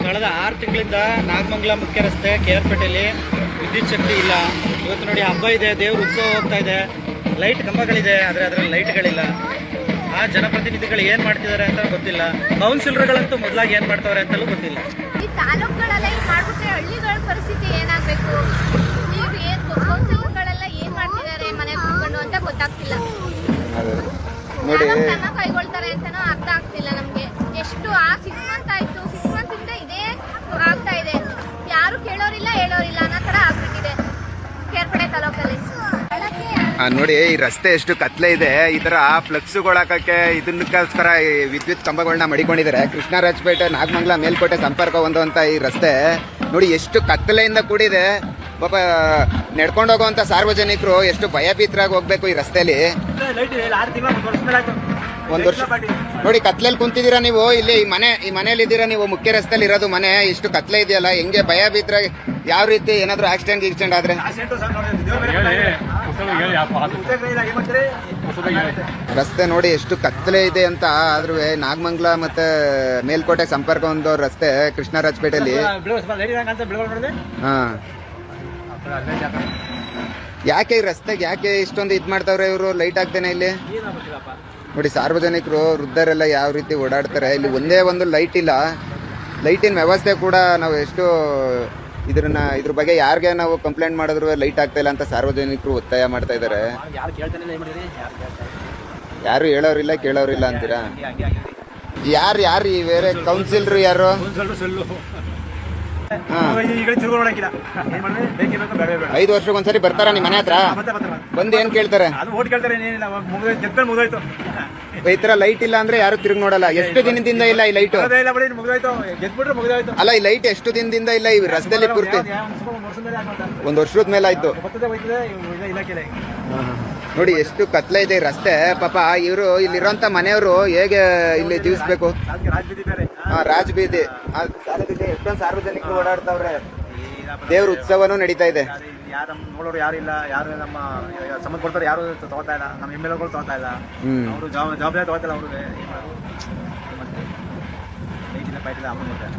ಕಳೆದ 6 ತಿಂಗಳಿಂದ ನಾಗಮಂಗಲ ಮುಖ್ಯ ರಸ್ತೆ KR ಪೇಟೆಯಲ್ಲಿ ವಿದ್ಯುತ್ ಶಕ್ತಿ ಇಲ್ಲ. ಇವತ್ತು ನೋಡಿ ಹಬ್ಬ ಇದೆ, ದೇವ್ರ ಉತ್ಸವ ಹೋಗ್ತಾ ಇದೆ, ಲೈಟ್ ಕಂಬಗಳಿದೆ, ಆದರೆ ಅದರಲ್ಲಿ ಲೈಟ್ಗಳಿಲ್ಲ. ಆ ಜನಪ್ರತಿನಿಧಿಗಳು ಏನು ಮಾಡ್ತಿದ್ದಾರೆ ಅಂತ ಗೊತ್ತಿಲ್ಲ. ಕೌನ್ಸಿಲರ್ಗಳಂತೂ ಮೊದಲಾಗಿ ಏನು ಮಾಡ್ತಾವ್ರೆ ಅಂತಲೂ ಗೊತ್ತಿಲ್ಲ. ಈ ತಾಲೂಕುಗಳೆಲ್ಲ ಈಗ ಮಾಡ್ಬಿಟ್ರೆ ಹಳ್ಳಿಗಳ ಪರಿಸ್ಥಿತಿ ಏನಾಗಬೇಕು? ಈಗ ಏನು ಕೌನ್ಸಿಲರ್ಗಳೆಲ್ಲ ಏನು ಮಾಡ್ತಿದ್ದಾರೆ ಮನೆ ಕೂತ್ಕೊಂಡು ಅಂತ ಗೊತ್ತಾಗ್ತಿಲ್ಲ. ನೋಡಿ ಕ್ರಮ ಕೈಗೊಳ್ತಾರೆ ಅಂತನೂ ಅರ್ಥ ಆಗ್ತಿಲ್ಲ ನಮಗೆ. ಎಷ್ಟು 6 ಮಂತ್ ಆಯ್ತು, 6 ಮಂತ್ ಇಂದ ಇದೇ ಆಗ್ತಾ ಇದೆ. ಯಾರು ಕೇಳೋರಿಲ್ಲ ಹೇಳೋರಿಲ್ಲ ಅನ್ನೋ ತರ ಆಗ್ಬಿಟ್ಟಿದೆ KR ತಾಲೂಕಲ್ಲಿ. ನೋಡಿ ಈ ರಸ್ತೆ ಎಷ್ಟು ಕತ್ಲೆ ಇದೆ. ಈ ತರ ಫ್ಲೆಕ್ಸ್ಗಳು ಹಾಕಕ್ಕೆ ಇದನ್ನಕ್ಕೋಸ್ಕರ ವಿದ್ಯುತ್ ಕಂಬಗಳನ್ನ ಮಡಿಕೊಂಡಿದ್ದಾರೆ. ಕೃಷ್ಣರಾಜಪೇಟೆ ನಾಗಮಂಗಲ ಮೇಲ್ಕೋಟೆ ಸಂಪರ್ಕ ಹೊಂದುವಂತ ಈ ರಸ್ತೆ ನೋಡಿ ಎಷ್ಟು ಕತ್ತಲೆಯಿಂದ ಕೂಡಿದೆ. ಪಾಪ ನಡ್ಕೊಂಡು ಹೋಗುವಂತ ಸಾರ್ವಜನಿಕರು ಎಷ್ಟು ಭಯಭೀತರಾಗಿ ಹೋಗ್ಬೇಕು ಈ ರಸ್ತೆಯಲ್ಲಿ. ಒಂದು ವರ್ಷ ನೋಡಿ ಕತ್ಲೆಯಲ್ಲಿ ಕುಂತಿದ್ದೀರಾ ನೀವು. ಇಲ್ಲಿ ಈ ಮನೇಲಿ ಇದ್ದೀರಾ ನೀವು, ಮುಖ್ಯ ರಸ್ತೆಯಲ್ಲಿ ಇರೋದು ಮನೆ. ಎಷ್ಟು ಕತ್ಲೆ ಇದೆಯಲ್ಲ, ಹೆಂಗೆ ಭಯಭೀತರಾಗಿ ಯಾವ ರೀತಿ ಏನಾದ್ರು ಆಕ್ಸಿಡೆಂಟ್ ಆದ್ರೆ. ರಸ್ತೆ ನೋಡಿ ಎಷ್ಟು ಕತ್ತಲೆ ಇದೆ ಅಂತ. ಆದ್ರೂ ನಾಗಮಂಗಲ ಮತ್ತೆ ಮೇಲ್ಕೋಟೆ ಸಂಪರ್ಕ ಹೊಂದೋ ರಸ್ತೆ ಕೃಷ್ಣರಾಜಪೇಟೆಯಲ್ಲಿ. ಹಾ, ಯಾಕೆ ಈ ರಸ್ತೆಗೆ ಯಾಕೆ ಇಷ್ಟೊಂದು ಇದ್ ಮಾಡ್ತಾವ್ರೆ ಇವರು ಲೈಟ್ ಹಾಕ್ತೇನೆ ಇಲ್ಲಿ? ನೋಡಿ ಸಾರ್ವಜನಿಕರು ವೃದ್ಧರೆಲ್ಲ ಯಾವ ರೀತಿ ಓಡಾಡ್ತಾರೆ. ಇಲ್ಲಿ ಒಂದೇ ಒಂದು ಲೈಟ್ ಇಲ್ಲ. ಲೈಟಿನ ವ್ಯವಸ್ಥೆ ಕೂಡ ನಾವು ಎಷ್ಟು ಇದ್ರ ಬಗ್ಗೆ ಯಾರಿಗೆ ನಾವು ಕಂಪ್ಲೇಂಟ್ ಮಾಡಿದ್ರು ಲೈಟ್ ಆಗ್ತಾ ಇಲ್ಲ ಅಂತ ಸಾರ್ವಜನಿಕರು ಒತ್ತಾಯ ಮಾಡ್ತಾ ಇದ್ದಾರೆ. ಯಾರು ಹೇಳೋರಿಲ್ಲ ಕೇಳೋರಿಲ್ಲ ಅಂತೀರಾ? ಯಾರು ಬೇರೆ ಕೌನ್ಸಿಲರ್ ಯಾರು? 5 ವರ್ಷಕ್ಕೊಂದ್ಸರಿ ಬರ್ತಾರ ನಿಮ್ಮ ಮನೆ ಹತ್ರ? ಬಂದು ಏನ್ ಕೇಳ್ತಾರೆ? ಈ ತರ ಲೈಟ್ ಇಲ್ಲ ಅಂದ್ರೆ ಯಾರು ತಿರುಗಿ ನೋಡಲ್ಲ. ಎಷ್ಟು ದಿನದಿಂದ ಇಲ್ಲ ಈ ಲೈಟ್? ಅಲ್ಲ, ಈ ಲೈಟ್ ಎಷ್ಟು ದಿನದಿಂದ ಇಲ್ಲ ಈ ರಸ್ತೆಯಲ್ಲಿ ಪೂರ್ತಿ? 1 ವರ್ಷದ ಮೇಲೆ ಆಯ್ತು. ನೋಡಿ ಎಷ್ಟು ಕತ್ಲೆ ಇದೆ ಈ ರಸ್ತೆ. ಪಾಪ ಇವರು ಇಲ್ಲಿರೋಂತ ಮನೆಯವರು ಹೇಗೆ ಇಲ್ಲಿ ಜೀವಿಸ್ಬೇಕು? ರಾಜ್ ಬೀದಿ ಎಷ್ಟೊಂದು ಸಾರ್ವಜನಿಕರು ಓಡಾಡ್ತಾವ್ರೆ. ದೇವ್ರ ಉತ್ಸವನೂ ನಡೀತಾ ಇದೆ. ಯಾರು ನೋಡೋರು ಯಾರು ಇಲ್ಲ, ಯಾರು ನಮ್ಮ ಸಂಬಂಧ ಕೊಡ್ತಾರೆ ಯಾರು ತಗೋತಾ ಇಲ್ಲ, ನಮ್ಮ MLAಗಳು ತಗೋತಾ ಇಲ್ಲ, ಅವರು ಜವಾಬ್ದಾರಿ ತಗೋತಾ ಇಲ್ಲ. ಅವರು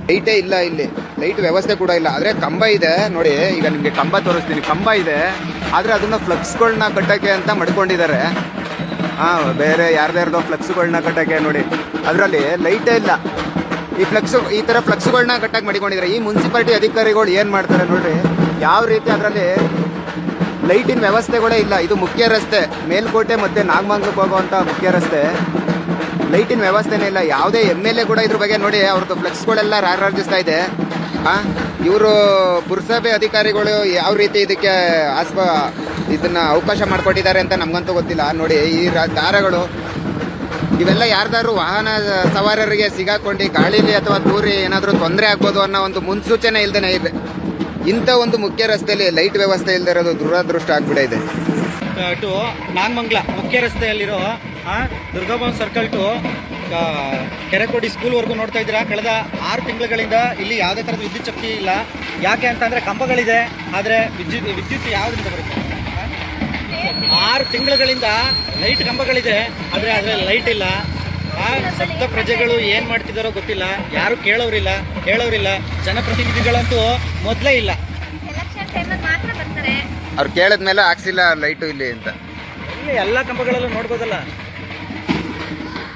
ಲೈಟೇ ಇಲ್ಲ ಇಲ್ಲಿ, ಲೈಟ್ ವ್ಯವಸ್ಥೆ ಕೂಡ ಇಲ್ಲ. ಆದ್ರೆ ಕಂಬ ಇದೆ ನೋಡಿ. ಈಗ ನಿಮ್ಗೆ ಕಂಬ ತೋರಿಸ್ತೀನಿ. ಕಂಬ ಇದೆ, ಆದ್ರೆ ಅದನ್ನ ಫ್ಲೆಕ್ಸ್ಗಳನ್ನ ಕಟ್ಟಕ್ಕೆ ಅಂತ ಮಡ್ಕೊಂಡಿದ್ದಾರೆ. ಬೇರೆ ಯಾರ್ದಾರ್ದೋ ಫ್ಲೆಕ್ಸ್ಗಳನ್ನ ಕಟ್ಟಕ್ಕೆ ನೋಡಿ. ಅದರಲ್ಲಿ ಲೈಟೇ ಇಲ್ಲ. ಈ ತರ ಫ್ಲೆಕ್ಸ್ಗಳನ್ನ ಕಟ್ಟಕ್ಕೆ ಮಡಿಕೊಂಡಿದ್ದಾರೆ. ಈ ಮುನ್ಸಿಪಾಲಿಟಿ ಅಧಿಕಾರಿಗಳು ಏನ್ ಮಾಡ್ತಾರೆ ನೋಡ್ರಿ, ಯಾವ ರೀತಿ ಅದರಲ್ಲಿ ಲೈಟಿನ ವ್ಯವಸ್ಥೆಗಳೇ ಇಲ್ಲ. ಇದು ಮುಖ್ಯ ರಸ್ತೆ, ಮೇಲ್ಕೋಟೆ ಮತ್ತೆ ನಾಗಮಂಗಲಕ್ಕೆ ಹೋಗುವಂತ ಮುಖ್ಯ ರಸ್ತೆ. ಲೈಟಿನ ವ್ಯವಸ್ಥೆನೇ ಇಲ್ಲ. ಯಾವುದೇ MLA ಕೂಡ ಇದ್ರ ಬಗ್ಗೆ ನೋಡಿ ಅವ್ರದ್ದು ಫ್ಲೆಕ್ಸ್ಗಳೆಲ್ಲ ರಾರಾಜಿಸ್ತಾ ಇದೆ. ಇವರು ಪುರಸಭೆ ಅಧಿಕಾರಿಗಳು ಯಾವ ರೀತಿ ಇದಕ್ಕೆ ಇದನ್ನ ಅವಕಾಶ ಮಾಡಿಕೊಟ್ಟಿದ್ದಾರೆ ಅಂತ ನಮ್ಗಂತೂ ಗೊತ್ತಿಲ್ಲ. ನೋಡಿ ಈ ದಾರಗಳು ಇವೆಲ್ಲ ಯಾರ್ದಾರು ವಾಹನ ಸವಾರರಿಗೆ ಸಿಗಾಕೊಂಡು ಗಾಳಿಲಿ ಅಥವಾ ದೂರಿ ಏನಾದರೂ ತೊಂದರೆ ಆಗ್ಬೋದು ಅನ್ನೋ ಒಂದು ಮುನ್ಸೂಚನೆ ಇಲ್ದೇನೆ ಇದೆ. ಇಂಥ ಒಂದು ಮುಖ್ಯ ರಸ್ತೆಯಲ್ಲಿ ಲೈಟ್ ವ್ಯವಸ್ಥೆ ಇಲ್ಲದೆ ಇರೋದು ದುರದೃಷ್ಟ ಆಗ್ಬಿಟ್ಟಿದೆ. ಟು ನಾಗಮಂಗಲ ಮುಖ್ಯ ರಸ್ತೆಯಲ್ಲಿರೋ ದುರ್ಗಾಭವನ್ ಸರ್ಕಲ್ ಟು ಕೆರೆಕೋಡಿ ಸ್ಕೂಲ್ವರೆಗೂ ನೋಡ್ತಾ ಇದ್ದೀರಾ. ಕಳೆದ 6 ತಿಂಗಳುಗಳಿಂದ ಇಲ್ಲಿ ಯಾವುದೇ ಥರದ ವಿದ್ಯುತ್ ಶಕ್ತಿ ಇಲ್ಲ. ಯಾಕೆ ಅಂತಂದರೆ ಕಂಬಗಳಿದೆ, ಆದರೆ ವಿದ್ಯುತ್ ಯಾವುದರಿಂದ ಬರುತ್ತೆ? 6 ತಿಂಗಳುಗಳಿಂದ ಲೈಟ್ ಕಂಬಗಳಿದೆ, ಆದರೆ ಅದರಲ್ಲಿ ಲೈಟ್ ಇಲ್ಲ. ಸಪ್ತ ಪ್ರಜೆಗಳು ಏನು ಮಾಡ್ತಿದ್ದಾರೋ ಗೊತ್ತಿಲ್ಲ. ಯಾರು ಕೇಳೋರಿಲ್ಲ ಹೇಳೋರಿಲ್ಲ. ಜನಪ್ರತಿನಿಧಿಗಳಂತೂ ಮೊದಲೇ ಇಲ್ಲ. ಅವ್ರು ಕೇಳಿದ್ಮೇಲೆ ಹಾಕ್ಸಿಲ್ಲ ಲೈಟು ಇಲ್ಲಿ ಅಂತ. ಎಲ್ಲ ಕಂಬಗಳಲ್ಲೂ ನೋಡ್ಬೋದಲ್ಲ.